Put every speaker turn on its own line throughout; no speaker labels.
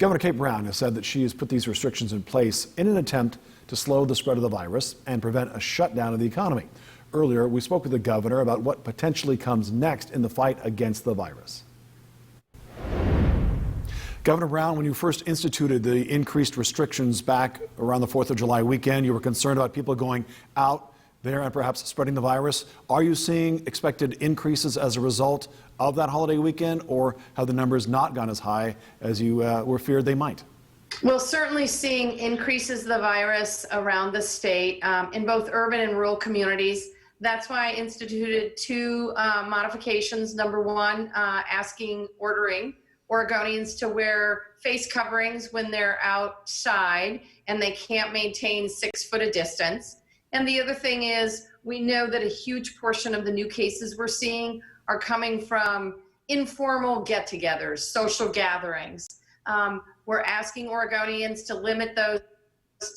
Governor Kate Brown has said that she has put these restrictions in place in an attempt to slow the spread of the virus and prevent a shutdown of the economy. Earlier, we spoke with the governor about what potentially comes next in the fight against the virus. Governor Brown, when you first instituted the increased restrictions back around the 4th of July weekend, you were concerned about people going out there and perhaps spreading the virus. Are you seeing expected increases as a result of that holiday weekend, or have the numbers not gone as high as you were feared they might?
We're certainly seeing increases of the virus around the state in both urban and rural communities. That's why I instituted two modifications. Number one, ordering Oregonians to wear face coverings when they're outside and they can't maintain 6 foot of distance. And the other thing is, we know that a huge portion of the new cases we're seeing are coming from informal get-togethers, social gatherings. We're asking Oregonians to limit those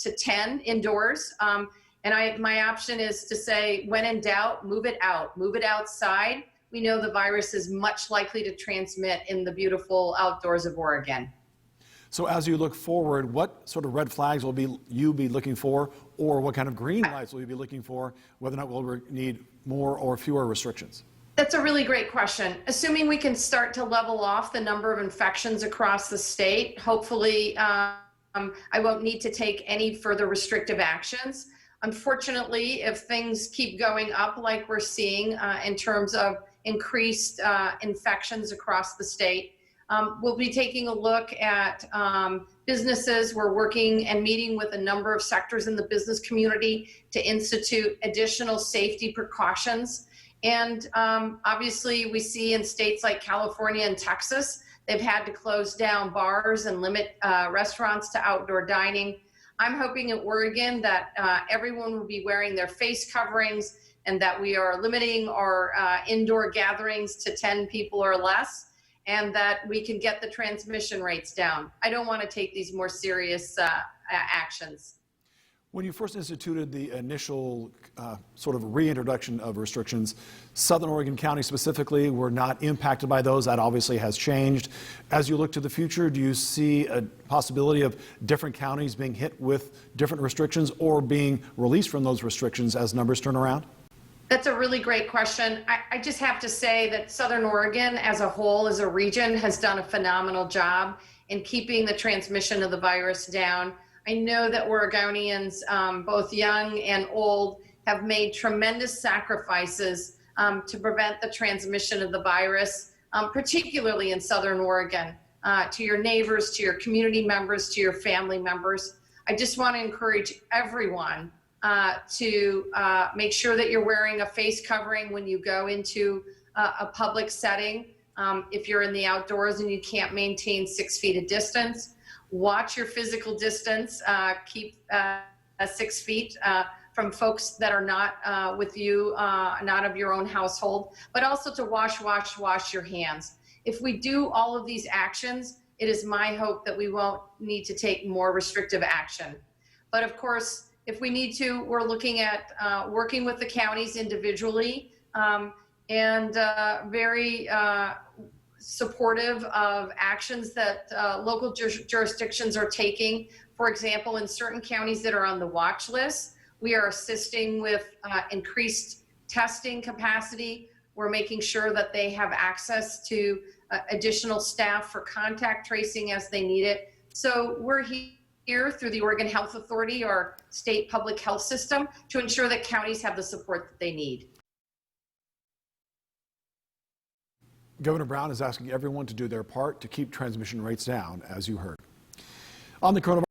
to 10 indoors. My option is to say, when in doubt, move it out, move it outside. We know the virus is much likely to transmit in the beautiful outdoors of Oregon.
So as you look forward, what sort of red flags will you be looking for, or what kind of green lights will you be looking for, whether or not we'll need more or fewer restrictions?
That's a really great question. Assuming we can start to level off the number of infections across the state, hopefully I won't need to take any further restrictive actions. Unfortunately, if things keep going up like we're seeing in terms of increased infections across the state, we'll be taking a look at businesses. We're working and meeting with a number of sectors in the business community to institute additional safety precautions. And obviously, we see in states like California and Texas, they've had to close down bars and limit restaurants to outdoor dining. I'm hoping in Oregon that everyone will be wearing their face coverings and that we are limiting our indoor gatherings to 10 people or less, and that we can get the transmission rates down. I don't want to take these more serious actions.
When you first instituted the initial sort of reintroduction of restrictions, Southern Oregon County specifically were not impacted by those. That obviously has changed. As you look to the future, do you see a possibility of different counties being hit with different restrictions or being released from those restrictions as numbers turn around?
That's a really great question. I just have to say that Southern Oregon as a whole, as a region, has done a phenomenal job in keeping the transmission of the virus down. I know that Oregonians, both young and old, have made tremendous sacrifices to prevent the transmission of the virus, particularly in Southern Oregon, to your neighbors, to your community members, to your family members. I just want to encourage everyone to make sure that you're wearing a face covering when you go into a public setting. If you're in the outdoors and you can't maintain 6 feet of distance, watch your physical distance, keep 6 feet from folks that are not with you, not of your own household, but also to wash your hands. If we do all of these actions, it is my hope that we won't need to take more restrictive action. But of course, if we need to, we're looking at working with the counties individually and very supportive of actions that local jurisdictions are taking. For example, in certain counties that are on the watch list, we are assisting with increased testing capacity. We're making sure that they have access to additional staff for contact tracing as they need it. So we're here through the Oregon Health Authority, our state public health system, to ensure that counties have the support that they need.
Governor Brown is asking everyone to do their part to keep transmission rates down, as you heard. On the coronavirus